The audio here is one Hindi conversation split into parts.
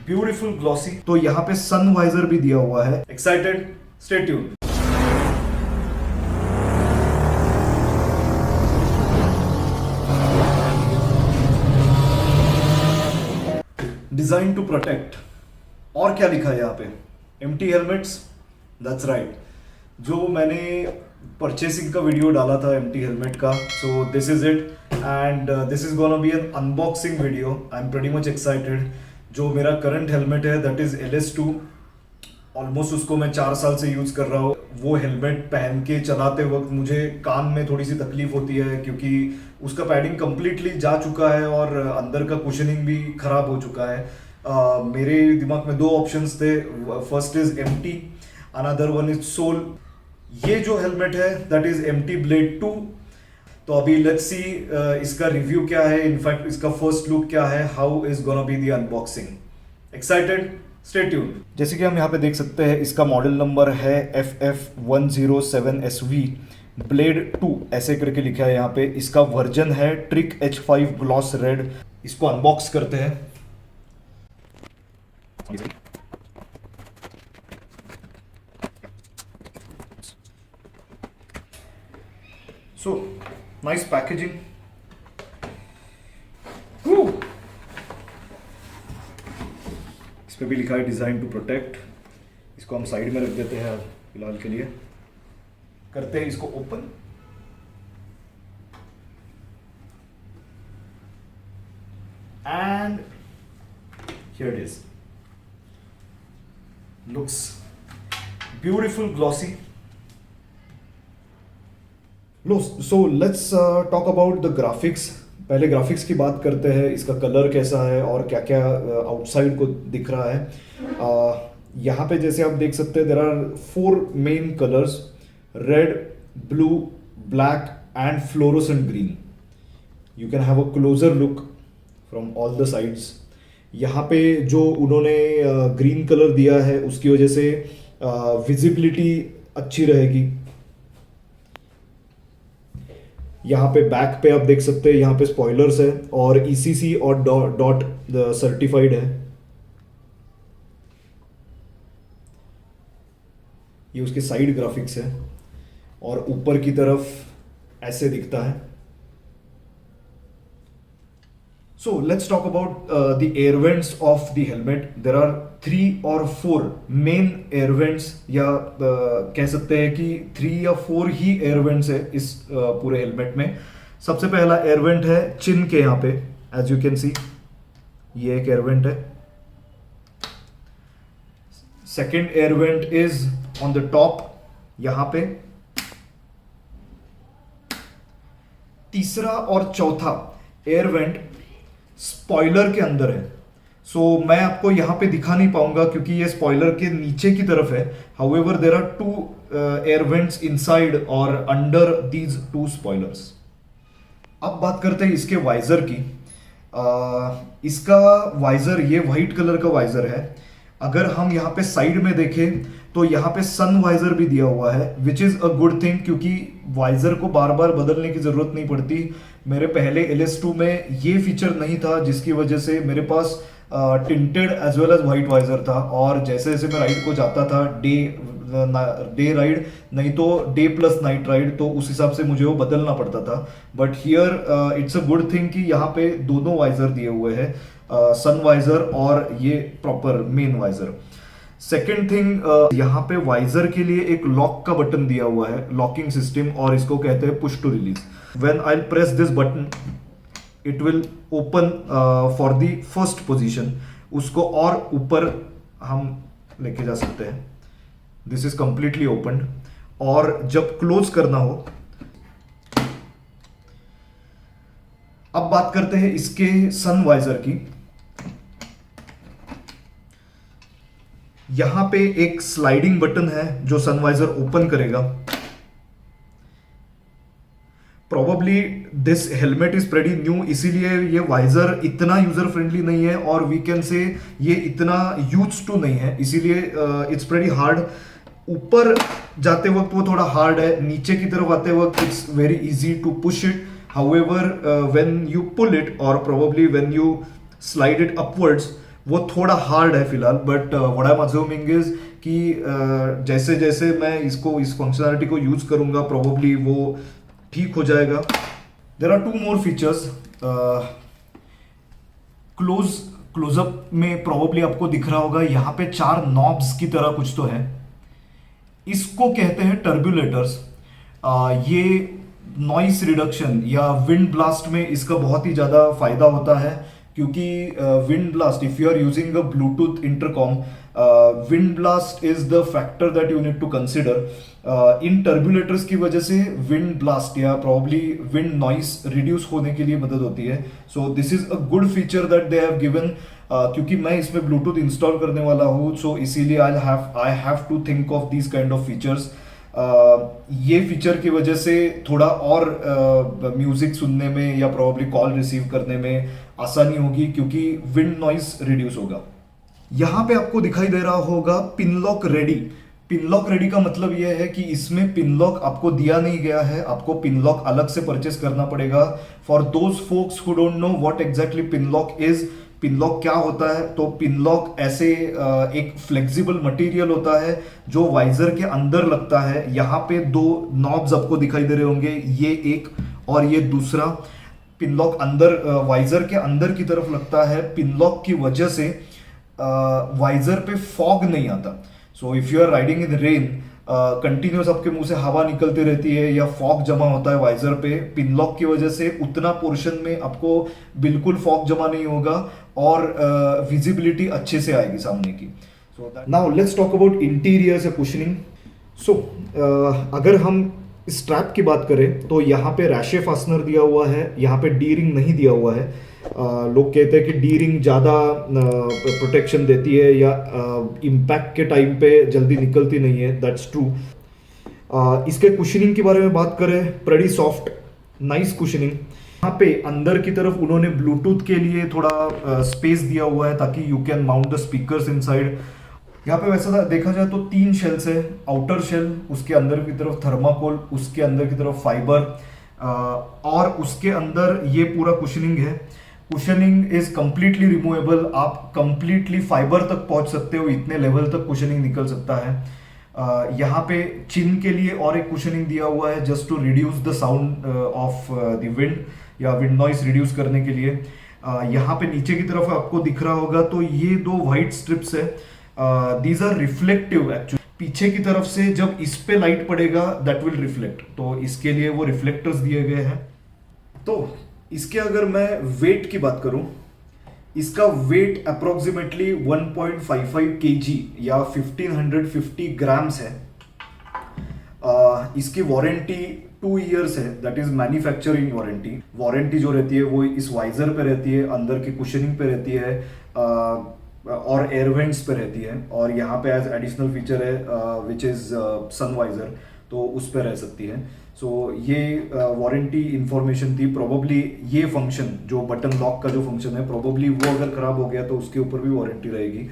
Beautiful glossy. तो यहाँ पे सन वाइजर भी दिया हुआ है। Excited? Stay tuned. Design to protect. और क्या लिखा है यहाँ पे? MT helmets. That's right. जो मैंने परचेसिंग का वीडियो डाला था एम्प्टी हेलमेट का, so this is it and this is gonna be an unboxing video. I am pretty much excited. जो मेरा करंट हेलमेट है दैट इज LS2। ऑलमोस्ट उसको मैं 4 साल से यूज कर रहा हूँ। वो हेलमेट पहन के चलाते वक्त मुझे कान में थोड़ी सी तकलीफ होती है क्योंकि उसका पैडिंग कंप्लीटली जा चुका है और अंदर का कुशनिंग भी खराब हो चुका है। मेरे दिमाग में 2 ऑप्शंस थे। First is MT, another one is SOL. ये जो हेलमेट है दैट इज एम्प्टी ब्लेड 2। तो अभी लेट्स सी इसका रिव्यू क्या है, इनफैक्ट इसका फर्स्ट लुक क्या है, how is gonna be the unboxing. Excited? Stay tuned. जैसे कि हम यहाँ पे देख सकते हैं इसका मॉडल नंबर है FF107SV ब्लेड 2 ऐसे करके लिखा है यहाँ पे। इसका वर्जन है ट्रिक H5 ग्लॉस रेड। इसको अनबॉक्स करते हैं। So, nice packaging. Woo! इस पे भी लिखा है डिजाइन टू प्रोटेक्ट। इसको हम साइड में रख देते हैं फिलहाल के लिए। करते हैं इसको open. And here it is. Looks beautiful glossy. So let's talk about the graphics. पहले ग्राफिक्स की बात करते हैं। इसका कलर कैसा है और क्या क्या आउटसाइड को दिख रहा है। यहाँ पे जैसे आप देख सकते हैं there are 4 main colours, red, blue, black and fluorescent green. You can have a closer look from all the sides. यहाँ पे जो उन्होंने ग्रीन कलर दिया है उसकी वजह से विजिबिलिटी अच्छी रहेगी। यहाँ पे बैक पे आप देख सकते हैं यहाँ पे स्पॉयलर्स है और ECC और डॉट सर्टिफाइड है। ये उसके साइड ग्राफिक्स है और ऊपर की तरफ ऐसे दिखता है। So let's talk about the air vents of the helmet. There are 3 or 4 main air vents, या कह सकते हैं कि 3 या 4 ही एयर वेंट्स है इस पूरे हेलमेट में। सबसे पहला एयर वेंट है चिन के यहाँ पे, एज यू कैन सी ये एक एयर वेंट है। Second air vent is on the top यहाँ पे। तीसरा और चौथा एयर वेंट स्पॉइलर के अंदर है। सो मैं आपको यहां पे दिखा नहीं पाऊंगा क्योंकि ये स्पॉइलर के नीचे की तरफ है। However there are 2 air vents inside और अंडर दीज 2 स्पॉइलर्स। अब बात करते हैं इसके वाइजर की। इसका वाइजर ये व्हाइट कलर का वाइजर है। अगर हम यहाँ पे साइड में देखें तो यहाँ पे सन वाइजर भी दिया हुआ है, which is a good thing क्योंकि वाइजर को बार बार बदलने की जरूरत नहीं पड़ती। मेरे पहले LS2 में ये फीचर नहीं था जिसकी वजह से मेरे पास tinted as well as white visor था और जैसे जैसे मैं राइड को जाता था डे राइड नहीं तो डे प्लस नाइट राइड, तो उस हिसाब से मुझे वो बदलना पड़ता था। But here it's a good thing कि यहाँ पे दोनों वाइजर दिए हुए हैं, सन वाइजर और ये proper main visor. Second thing यहाँ पे वाइजर के लिए एक लॉक का बटन दिया हुआ है, लॉकिंग सिस्टम, और इसको कहते हैं push to release. When I press this button it will open for the first position. उसको और ऊपर हम लेके जा सकते हैं। This is completely open. और जब क्लोज करना हो, अब बात करते हैं इसके सन वाइजर की। यहां पे एक स्लाइडिंग बटन है जो सन वाइजर ओपन करेगा। Probably this helmet is pretty new, इसीलिए ये वाइजर इतना यूजर फ्रेंडली नहीं है और वी कैन से ये इतना यूज्ड टू नहीं है, इसीलिए इट्स प्रेटी हार्ड। ऊपर जाते वक्त वो थोड़ा हार्ड है, नीचे की तरफ आते वक्त it's very easy to push it. However when you pull it और probably when you slide it upwards, वो थोड़ा हार्ड है फिलहाल, but what I am assuming is कि जैसे जैसे मैं इसको इस फंक्शनैलिटी को यूज करूंगा प्रोबेबली वो ठीक हो जाएगा। There are two more features. Close closeup में प्रोबेबली आपको दिख रहा होगा यहाँ पे 4 नॉब्स की तरह कुछ तो है, इसको कहते हैं टर्बुलेटर्स। ये नॉइस रिडक्शन या विंड ब्लास्ट में इसका बहुत ही ज़्यादा फायदा होता है, क्योंकि wind blast, if you are using a Bluetooth intercom, wind blast is the factor that you need to consider. इन टर्बुलेटर्स की वजह से विंड ब्लास्ट या प्रॉब्ली विंड नॉइस रिड्यूस होने के लिए मदद होती है। So this is a good feature that they have given. क्योंकि मैं इसमें ब्लूटूथ इंस्टॉल करने वाला हूँ, सो इसीलिए I have to think of these kind of features. ये फीचर की वजह से थोड़ा और म्यूजिक सुनने में या प्रॉब्ली कॉल रिसीव करने में आसानी होगी, क्योंकि विंड नॉइस रिड्यूस होगा। यहाँ पे आपको दिखाई दे रहा होगा पिनलॉक रेडी। पिनलॉक रेडी का मतलब यह है कि इसमें पिनलॉक आपको दिया नहीं गया है, आपको पिनलॉक अलग से परचेस करना पड़ेगा। For those folks who don't know what exactly Pinlock is, Pinlock क्या होता है, तो पिनलॉक ऐसे एक फ्लेक्सिबल मटेरियल होता है जो वाइजर के अंदर लगता है। यहाँ पे 2 नॉब्स आपको दिखाई दे रहे होंगे, ये एक और ये दूसरा। पिनलॉक अंदर वाइजर के अंदर की तरफ लगता है। पिनलॉक की वजह से वाइजर पे फॉग नहीं आता। So if you are riding in rain, continuous आपके मुंह से हवा निकलती रहती है या फॉग जमा होता है वाइजर पे, पिनलॉक की वजह से उतना पोर्शन में आपको बिल्कुल फॉग जमा नहीं होगा और विजिबिलिटी अच्छे से आएगी सामने की। So now let's talk about interiors या कुशनिंग। सो अगर हम स्ट्रैप की बात करें तो यहाँ पे रैशे फास्टनर दिया हुआ है, यहाँ पे डी रिंग नहीं दिया हुआ है। लोग कहते हैं कि डी रिंग ज़्यादा प्रोटेक्शन देती है या इम्पैक्ट के टाइम पे जल्दी निकलती नहीं है, दैट्स ट्रू। इसके कुशनिंग के बारे में बात करें, प्रेटी सॉफ्ट नाइस कुशनिंग। यहाँ पे अंदर की तरफ उन्होंने ब्लूटूथ के लिए थोड़ा स्पेस दिया हुआ है ताकि you can mount the speakers inside. यहाँ पे वैसा देखा जाए तो 3 शेल्स है, आउटर शेल, उसके अंदर की तरफ थर्माकोल, उसके अंदर की तरफ फाइबर, और उसके अंदर ये पूरा कुशनिंग है। कुशनिंग इज कंप्लीटली रिमूवेबल, आप कंप्लीटली फाइबर तक पहुंच सकते हो, इतने लेवल तक कुशनिंग निकल सकता है। यहाँ पे चिन के लिए और एक कुशनिंग दिया हुआ है just to reduce the sound of the wind या विंड नॉइस रिड्यूस करने के लिए। यहाँ पे नीचे की तरफ आपको दिख रहा होगा तो ये 2 व्हाइट स्ट्रिप्स है, दीज आर रिफ्लेक्टिव एक्चुअली। पीछे की तरफ से जब इस पे लाइट पड़ेगा दैट विल रिफ्लेक्ट, तो इसके लिए वो रिफ्लेक्टर्स दिए गए हैं। तो इसके अगर मैं वेट की बात करूं, इसका वेट अप्रोक्सीमेटली 1.55 kg या 1550 ग्राम्स है। इसकी वारंटी 2 इयर्स है, that is manufacturing warranty. Warranty जो रहती है वो इस वाइजर पे रहती है, अंदर की कुशनिंग पे रहती है और एयरवेंट्स पे रहती है, और यहाँ पे एज एडिशनल फीचर है विच इज सन वाइजर, तो उस पर रह सकती है। सो ये वारंटी इंफॉर्मेशन थी। प्रोबेबली ये फंक्शन जो बटन लॉक का जो फंक्शन है, प्रोबेबली वो अगर खराब हो गया तो उसके ऊपर भी वारंटी रहेगी।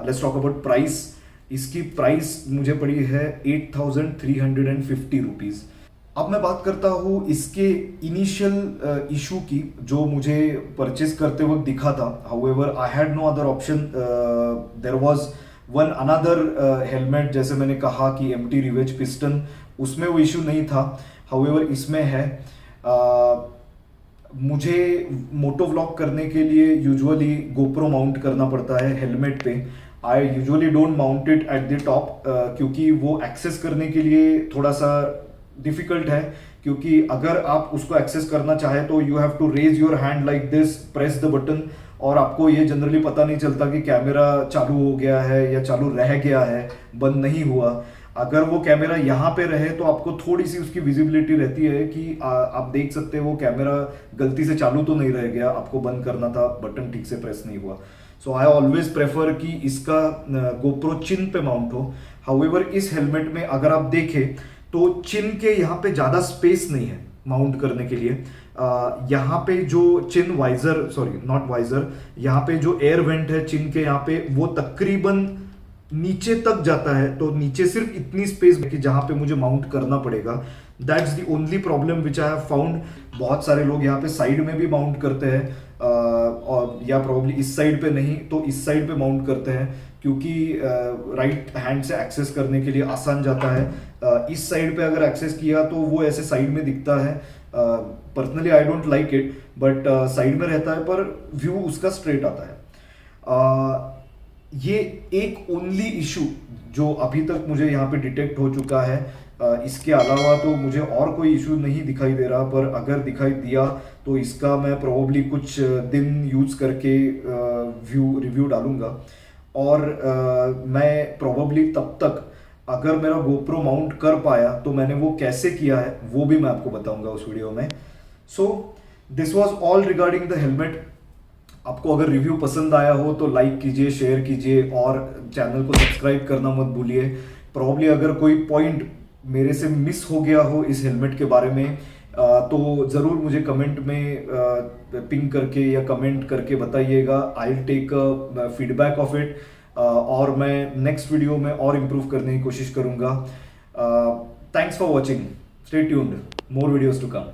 Let's talk about price. इसकी प्राइस मुझे पड़ी है 8,350 रुपीज़। अब मैं बात करता हूँ इसके इनिशियल इशू की जो मुझे परचेज करते वक्त दिखा था। However I had no other option, there was one another helmet, जैसे मैंने कहा कि एम्प्टी रिवेज पिस्टन, उसमें वो इशू नहीं था। हाउएवर इसमें है। मुझे मोटो व्लॉग करने के लिए यूजुअली गोप्रो माउंट करना पड़ता है हेलमेट पे। I usually don't mount it at the top, क्योंकि वो एक्सेस करने के लिए थोड़ा सा डिफिकल्ट है, क्योंकि अगर आप उसको एक्सेस करना चाहे तो you have to raise your hand like this, press the button, और आपको ये जनरली पता नहीं चलता कि कैमरा चालू हो गया है या चालू रह गया है, बंद नहीं हुआ। अगर वो कैमरा यहाँ पे रहे तो आपको थोड़ी सी उसकी विजिबिलिटी रहती है कि आप देख सकते हो वो कैमरा गलती से चालू तो नहीं रह गया, आपको बंद करना था, बटन ठीक से प्रेस नहीं हुआ। सो आई ऑलवेज प्रेफर कि इसका गोप्रो चिन पे माउंट हो। हाउएवर इस हेलमेट में अगर आप देखें तो चिन के यहाँ पे ज़्यादा स्पेस नहीं है माउंट करने के लिए। यहाँ पे जो चिन वाइजर, सॉरी नॉट वाइजर, यहाँ पे जो एयर वेंट है चिन के यहाँ पे, वो तकरीबन नीचे तक जाता है, तो नीचे सिर्फ इतनी स्पेस कि जहाँ पे मुझे माउंट करना पड़ेगा। That's the only problem which I have found. बहुत सारे लोग यहाँ पे साइड में भी माउंट करते हैं, और या प्रॉब्ली इस साइड पे नहीं तो इस साइड पे माउंट करते हैं, क्योंकि राइट हैंड से एक्सेस करने के लिए आसान जाता है। इस साइड पे अगर एक्सेस किया तो वो ऐसे साइड में दिखता है। Personally I don't like it, but side में रहता है पर व्यू उसका स्ट्रेट आता है। ये एक ओनली इशू जो अभी तक मुझे यहाँ पे डिटेक्ट हो चुका है। इसके अलावा तो मुझे और कोई इशू नहीं दिखाई दे रहा, पर अगर दिखाई दिया तो इसका मैं प्रोबेबली कुछ दिन यूज करके रिव्यू डालूंगा। और मैं प्रोबेबली तब तक अगर मेरा गोप्रो माउंट कर पाया तो मैंने वो कैसे किया है वो भी मैं आपको बताऊंगा उस वीडियो में। So this was all regarding the helmet. आपको अगर रिव्यू पसंद आया हो तो लाइक कीजिए, शेयर कीजिए और चैनल को सब्सक्राइब करना मत भूलिए। प्रॉब्ली अगर कोई पॉइंट मेरे से मिस हो गया हो इस हेलमेट के बारे में तो ज़रूर मुझे कमेंट में पिंग करके या कमेंट करके बताइएगा। I will take feedback of it और मैं नेक्स्ट वीडियो में और इम्प्रूव करने की कोशिश करूँगा। Thanks for watching, stay tuned, more videos to come.